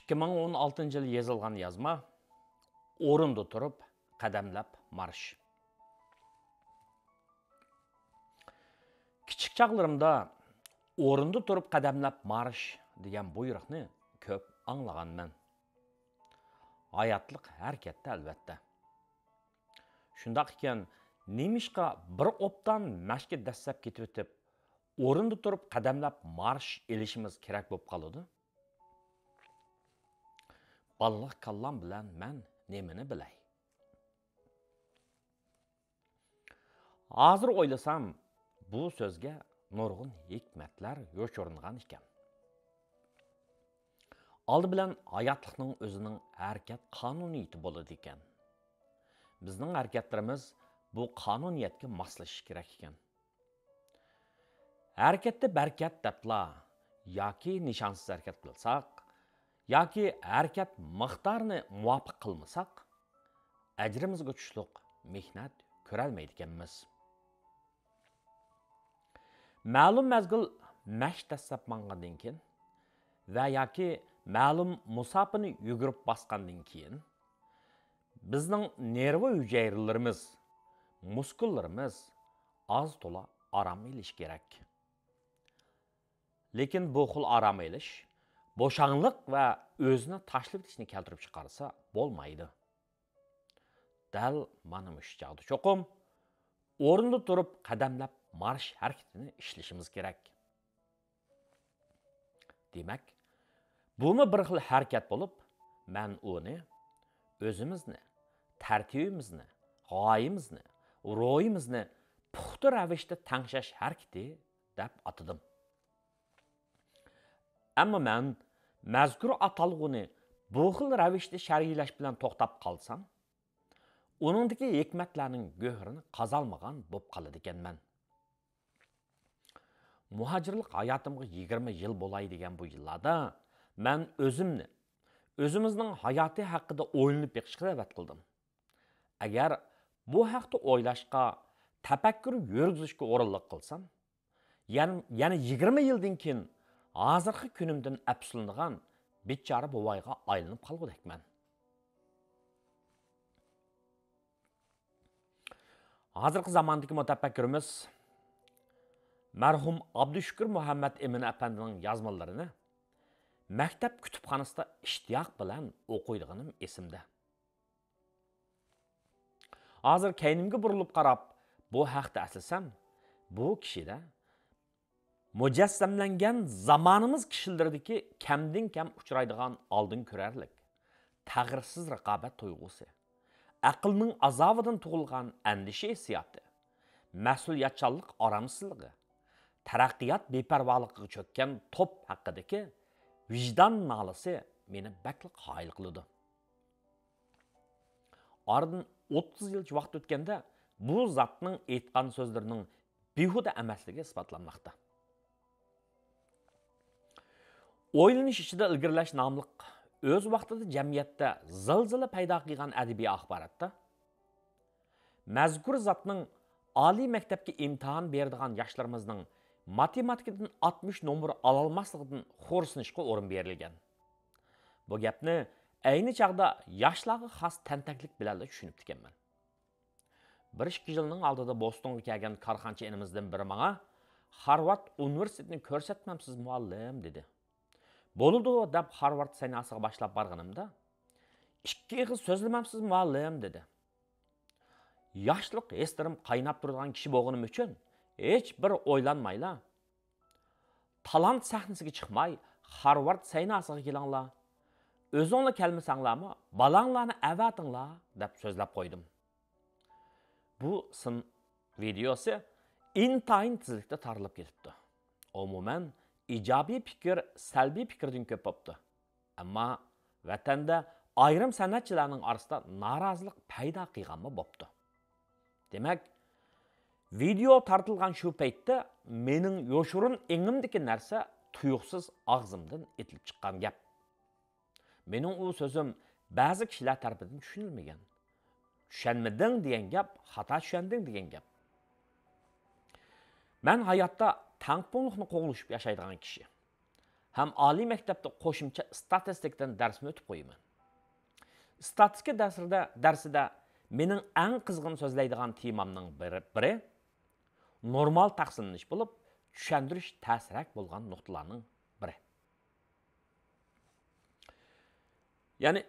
2016 yılı yazılgan yazma, orunda turup, qadamlap marş. Kichik çağlarımda orunda turup qadamlap marş degan buyruqni ko'p anglaganman. Hayatlık harekette albatta. Shundaq ekan, nemishqa bir opdan mashqqa dastlab ketib o'tib, o'rinda turib qadamlab marsh elishimiz kerak bo'lib qoladi. Balliq kallam bilan men nemini bilay. Hozir o'ylasam, bu so'zga nurg'un hikmatlar yo'shiringan ekan. Aldı bilan hayatlıqning o'zining harakat qonuniyati bo'ladi ekan. Bizning harakatlarimiz bu qonuniyatga moslashishi kerak ekan. Harakatda barkat debla yoki nishonsiz harakat qilsak, yoki harakat miqdorini muvofiq qilmasak, ajrimizga tushliq mehnat ko'rolmaydi ekanmiz. Ma'lum mazgil mashq dastlab mangandan keyin va yoki ma'lum musofani yugurib bosgandan keyin bizning nervi hujayralarimiz, muskullarimiz az to'la aram elish kerak. Lekin bu xil aram elish bo'shanliq va o'zini tashlab etishni keltirib chiqarsa bo'lmaydi. Dal mana shu chog'da cho'qim o'rinda turib qadamlab marsh harakatini ishlashimiz kerak. Demak, bumi bir xil harakat bo'lib, men uni o'zimizni, tartibimizni, g'oyamizni, ro'yimizni puxta ravishda tangshash harakati deb atadim. Ammo men mazkur atalg'uni bu xil ravishda sharhlash bilan to'xtab qolsam, uningdagi hikmatlarning go'hrini qazalmagan bo'lib qoladi ekanman. Muhojirlik hayotimga 20 yil bo'lay degan bu yillarda men o'zimizning hayoti haqida o'ylanib beqishga da'vat qildim. Agar bu haqda o'ylashga, tafakkur yurgizishga o'rinliq qilsam, yana 20 yildan keyin hozirgi kunimdan afsuslanadigan bechora buvayga aylanib qolgudekman. Hozirgi zamondagi mutafakkirimiz marhum Abdushukur Muhammad Emin apandining yozmalarini maktab kutubxonasida ishtiyoq bilan o'qiydiganim esimda. Hozir kaynimga burilib qarab, bu haqda aslasam, bu kishida mujassamlangan zamonimiz kishilaridagi kamdan kam uchraydigan oldin ko'rarlik, tag'irsiz raqobat tuyg'usi, aqlning azobidan tug'ilgan andisha hissiyoti, mas'uliyatchanlik oramsizligi, taraqqiyot beparvoligiga cho'kkan top haqidagi vijdon nolasi meni bakli qoyil qiladi. Oradan 30 yil vaqt o'tganda bu zotning aytgan so'zlarining behuda emasligi isbotlanmoqda. O'ylanish ichida ilgirlash nomli o'z vaqtida jamiyatda zilzila paydo qilgan adabiy axborotda mazkur zotning oliy maktabga imtihon beradigan yoshlarimizning matematikadan 60 nomer ololmasligidan xo'rsinishga o'rin berilgan. Bu gapni ayni chaqda yoshlarga xos tantaklik bilan tushunib ekanman. 1-2 yilning oldida Bostonga kelgan korxonchi inimizdan biri menga Harvard universitetini ko'rsatmamsiz muallim dedi. Bo'ldi deb Harvard sanasiga boshlab borganimda 2 yil so'zlamamsiz muallim dedi. Yoshlik eslarim qaynab turgan kishi bo'lganim uchun hech bir o'ylanmayla. Talant sahnasiga chiqmay Harvard sanasiga kelinglar. O'zinglar kelmasanglarmi, balanglarni avatinglar deb so'zlab qo'ydim. Bu sin videosi intayin tezlikda tarilib ketibdi. Umuman ijobiy fikr salbiy fikrdan ko'p bo'libdi. Ammo vatanda ayrim san'atchilarning orasida norozilik paydo qilganmi bo'libdi. Demak, video tartilgan shu paytda mening yo'shirin engimdagi narsa tuyuqsiz og'zimdan etilib chiqqan gap. Mening u so'zim ba'zi kishilar tarafidan tushunilmagan. Tushunmading degan gap, xato tushunding degan gap. Men hayotda tangpunliqni qo'g'lishib yashaydigan kishi. ham oliy maktabda qo'shimcha statistikdan darsni o'tib qo'yaman. Statistika darsida mening eng qizg'in so'zlaydigan temamning biri normal taqsimlanish bo'lib, tushundirish ta'sirrak bo'lgan nuqtalarning biri. Ya'ni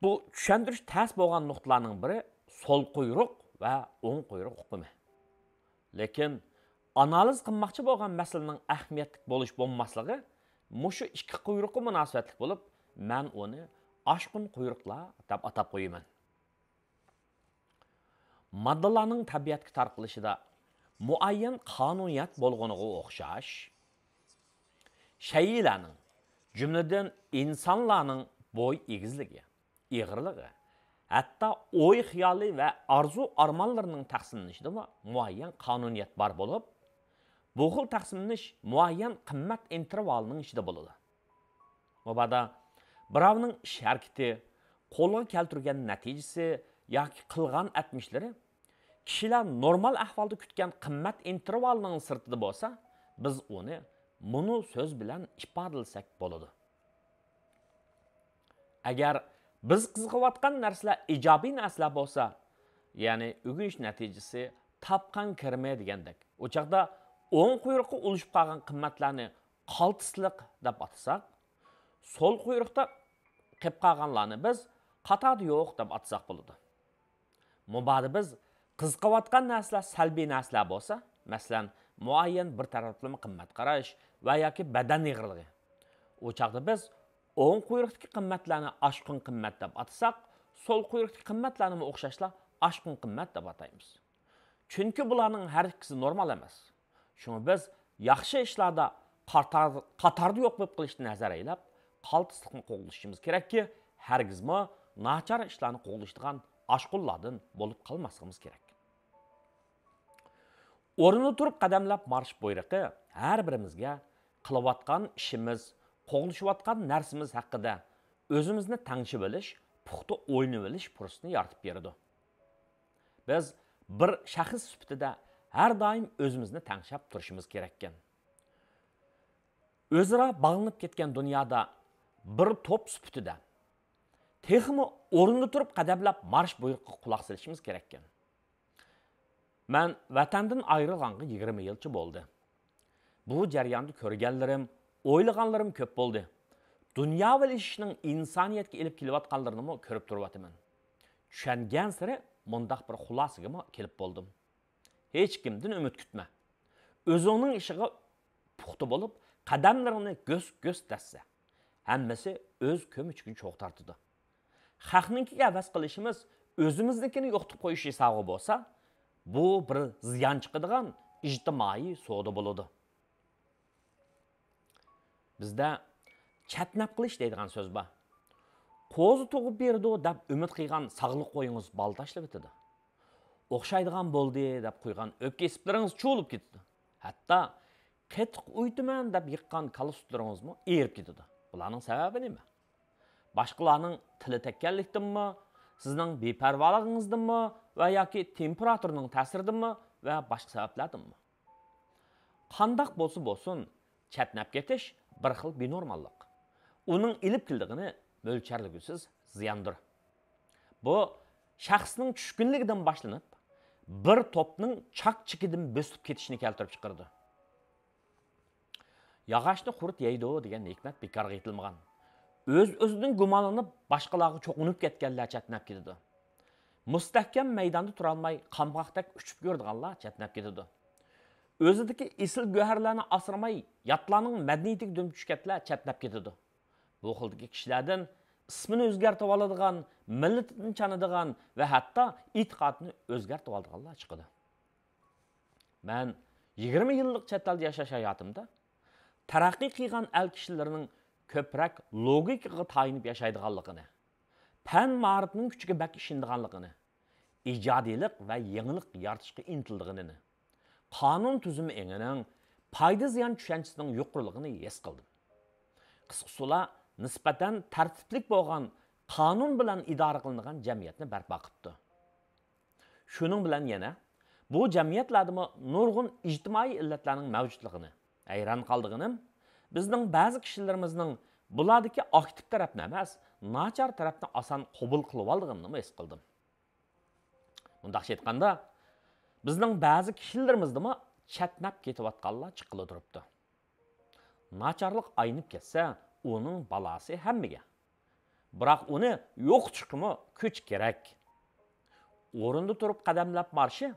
bu tushundirish ta's bo'lgan nuqtalarning biri sol quyruq va o'ng quyruq hukmi. Lekin analiz qilmoqchi bo'lgan masalaning ahamiyatli bo'lish bo'lmasligi mushu ikki quyruqqa munosabatli bo'lib, men uni oshqun quyruqlar deb atab qo'yaman. Moddalarning tabiatga tarqalishida muayyan qonuniyat bo'lganiga o'xshash, shaylarning, jumladan insonlarning bo'y egizligi, ig'irligi, hatto o'y xiyoli va arzu armonlarining taqsimlanishida muayyan qonuniyat bor bo'lib, bu xil taqsimlanish muayyan qimmat intervalining ichida bo'ladi. Mabada birovning ish harakati, qo'lga keltirgan natijasi yoki qilgan atmishlari kishilar normal ahvolda kutgan qimmat intervalining sirtida bo'lsa, biz uni buni so'z bilan ifodalasak bo'ladi. Agar biz qiziqayotgan narsalar ijobiy narsalar bo'lsa, ya'ni o'g'inish natijasi tapqan kirmay degandek, o chaqda o'ng quyruqqa ulashib qolgan qimmatlarni qaltisliq deb atasak, sol quyruqda qilib qolganlarni biz qatorda yo'q deb atsak bo'ladi. Mubada biz qiziqayotgan narsalar salbiy narsalar bo'lsa, masalan, muayyan bir taraflama qimmat qarash va yoki badan ig'irligi. O chaqda biz o'ng quyruqdagi qimmatlarni oshqun qimmat deb atasak, sol quyruqdagi qimmatlarni o'xshashlar oshqun qimmat deb ataymiz. Chunki bularning har ikkisi normal emas. Shuni biz yaxshi ishlarda qatorda yo'q bo'lib qilishni nazar aylab, qaltislikni qo'llashimiz kerakki, hargizmi nachar ishlarni qo'llashadigan oshqunlardan bo'lib qolmasligimiz kerak. O'rnida turib qadamlab marsh buyruqi har birimizga qilayotgan ishimiz, qo'llashayotgan narsamiz haqida o'zimizni tanishib bilish, puxta o'ylab bilish fursatini yaratib beradi. Biz bir shaxs sifatida har doim o'zimizni tanishib turishimiz kerak ekan. O'zaro bog'lanib ketgan dunyoda bir to'p sifatida texmi o'rnida turib qadamlab marsh buyruqqa quloq solishimiz kerak ekan. Men vatandan ayrilganga 20 yilcha bo'ldi. Bu jarayonda ko'rganlarim, o'ylaganlarim ko'p bo'ldi. Dunyo bilishning insoniyatga elib kelayotganlarini ko'rib turibman. Tushungan sari mundaq bir xulosaga kelib bo'ldim. Hech kimdan umid kutma. O'zingning ishiga puxta bo'lib, qadamlarini göz tassa. Hammasi o'z ko'michiga cho'q tortadi. Xalqninkiga avaz qilishimiz o'zimiznikini yo'qitib qo'yish hisobi bo'lsa, bu bir ziyon chiqadigan ijtimoiy savdo bo'ladi. Bizda chatnab qilish deydigan so'z bor. Qo'zi tug'ib berdi deb umid qilgan sog'liq qo'yingiz bal tashlab o'tadi. O'xshaydigan bo'ldi deb qo'ygan o'pka isplaringiz cho'lib ketdi. Hatto qetiq uytiman deb yiqqan kala sutlaringizmi erib ketadi. Bularning sababi nima? Boshqalarning tili tekkanlikdanmi, sizning beparvoligingizdanmi va yoki temperaturning ta'siridanmi va boshqa sabablardanmi? Qandaq bo'lsa-bo'lsin, chatnab ketish bir xil benormallik. Uning ilib keldigini mo'lcharligisiz ziyondir. Bu shaxsning tushkunligidan boshlanib, bir to'pning chaq-chikidan bo'sib ketishini keltirib chiqardi. Yog'ochni qurt yeydi degan hikmat bekorga aytilmagan. O'z-o'zidan gumonlanib, boshqalarga cho'qinib ketganlar chatnab ketadi. Mustahkam maydonda tura olmay, qamg'oqdek uchib ko'rdiganlar chatnab ketadi. O'zidagi esil go'harlarni asramay, yatlarning madaniyatiga dum tushganlar chatnab ketadi. Bu xildagi kishilardan ismini o'zgartirib oladigan, millatini chanadigan va hatto e'tiqodini o'zgartirib oladiganlar chiqadi. Men 20 yillik chet elda yashash hayotimda taraqqiy qilgan el kishilarining ko'proq logikaga tayinib yashaydiganligini, fan ma'rifining kuchiga bak ishonadiganligini, ijodiylik va yangilik yaratishga intilganligini, qonun tuzumi engining foyda ziyon tushunchasining yuqoriligini his qildim. Qisqasida nisbatan tartiblik bo'lgan qonun bilan idora qilingan jamiyatni barpo qildi. Shuning bilan yana bu jamiyatlarda nurg'un ijtimoiy illatlarning mavjudligini hayron qoldiganim, bizning ba'zi kishilarimizning bulardagi aktiv tarafni emas, nachar tarafni asan qabul qilib olganini his qildim. Bundaqcha aytganda, bizning ba'zi kishilarimizdimi chatnab ketayotganlar chiqili turibdi. Nacharlik aynib ketsa, uning balasi hammaga. Biroq uni yo'q chiqimi kuch kerak. O'rinda turib qadamlab marshi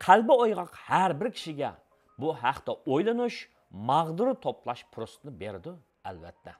qalbi o'yg'oq har bir kishiga bu haqda o'ylanish, mag'duri to'plash fursatini berdi, albatta.